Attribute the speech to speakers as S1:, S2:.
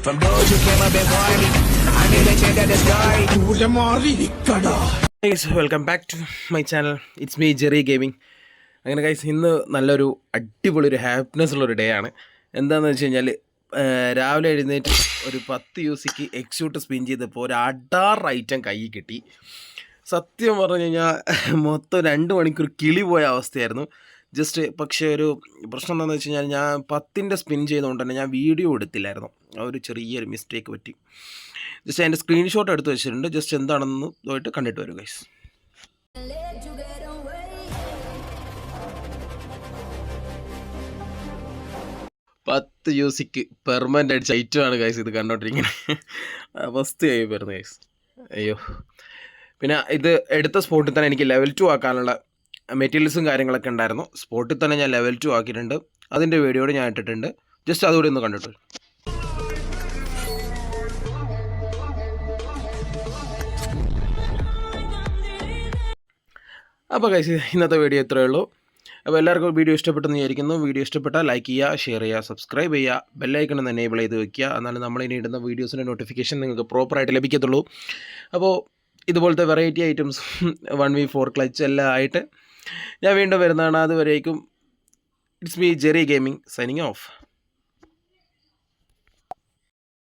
S1: From those who came up before me, I knew the change of the story.
S2: Guys welcome back to my channel. It's me Jerry gaming. അങ്ങനെ guys ഇന്ന് നല്ലൊരു അടിപൊളി ഒരു happiness ഉള്ളൊരു day ആണ്. എന്താണെന്ന് വെച്ച് കഴിഞ്ഞാൽ രാവിലെ എഴുന്നേറ്റ് ഒരു 10 UC എക്സ്യൂട്ട് സ്പിൻ ചെയ്തപ്പോൾ ഒരു അടാറ് ഐറ്റം കയ്യിൽ കിട്ടി. സത്യം പറഞ്ഞു കഴിഞ്ഞാൽ മൊത്തം 2 മണിക്കൂർ കിളി പോയ അവസ്ഥയായിരുന്നു. ജസ്റ്റ് പക്ഷേ ഒരു പ്രശ്നം എന്താണെന്ന് വെച്ച് കഴിഞ്ഞാൽ ഞാൻ 10ൻ്റെ സ്പിൻ ചെയ്തുകൊണ്ട് തന്നെ ഞാൻ വീഡിയോ എടുത്തില്ലായിരുന്നു. ആ ഒരു ചെറിയൊരു മിസ്റ്റേക്ക് പറ്റി. ജസ്റ്റ് അതിൻ്റെ സ്ക്രീൻഷോട്ട് എടുത്ത് വെച്ചിട്ടുണ്ട്. ജസ്റ്റ് എന്താണെന്ന് പോയിട്ട് കണ്ടിട്ട് വരും ഗൈസ്. $10 പെർമനൻ്റ് അടിച്ച ഐറ്റമാണ് ഗൈസ് ഇത് കണ്ടോണ്ടിരിക്കുന്നത്. അവസ്ഥയായി വരുന്നത് ഗൈസ്. അയ്യോ. പിന്നെ ഇത് എടുത്ത സ്പോട്ടിൽ തന്നെ എനിക്ക് ലെവൽ 2 ആക്കാനുള്ള മെറ്റീരിയൽസും കാര്യങ്ങളൊക്കെ ഉണ്ടായിരുന്നു. സ്പോട്ടിൽ തന്നെ ഞാൻ ലെവൽ 2 ആക്കിയിട്ടുണ്ട്. അതിൻ്റെ വീഡിയോ ഞാൻ ഇട്ടിട്ടുണ്ട്. ജസ്റ്റ് അതുകൂടി ഒന്ന് കണ്ടിട്ട്. അപ്പോൾ ഗൈസ് ഇന്നത്തെ വീഡിയോ ഇത്രയേ ഉള്ളൂ. അപ്പോൾ എല്ലാവർക്കും വീഡിയോ ഇഷ്ടപ്പെട്ടെന്ന് വിചാരിക്കുന്നു. വീഡിയോ ഇഷ്ടപ്പെട്ടാൽ ലൈക്ക് ചെയ്യുക, ഷെയർ ചെയ്യുക, സബ്സ്ക്രൈബ് ചെയ്യുക, ബെല്ലൈക്കൺ ഒന്ന് എനേബിൾ ചെയ്ത് വെക്കുക. എന്നാലും നമ്മളിനി ഇടുന്ന വീഡിയോസിൻ്റെ നോട്ടിഫിക്കേഷൻ നിങ്ങൾക്ക് പ്രോപ്പറായിട്ട് ലഭിക്കത്തുള്ളൂ. അപ്പോൾ ഇതുപോലത്തെ വെറൈറ്റി ഐറ്റംസ് 1v4 ക്ലച്ച് എല്ലാം ആയിട്ട് ഞാൻ വീണ്ടും വരുന്നതാണ്. അതുവരേക്കും it's me Jerry gaming signing off.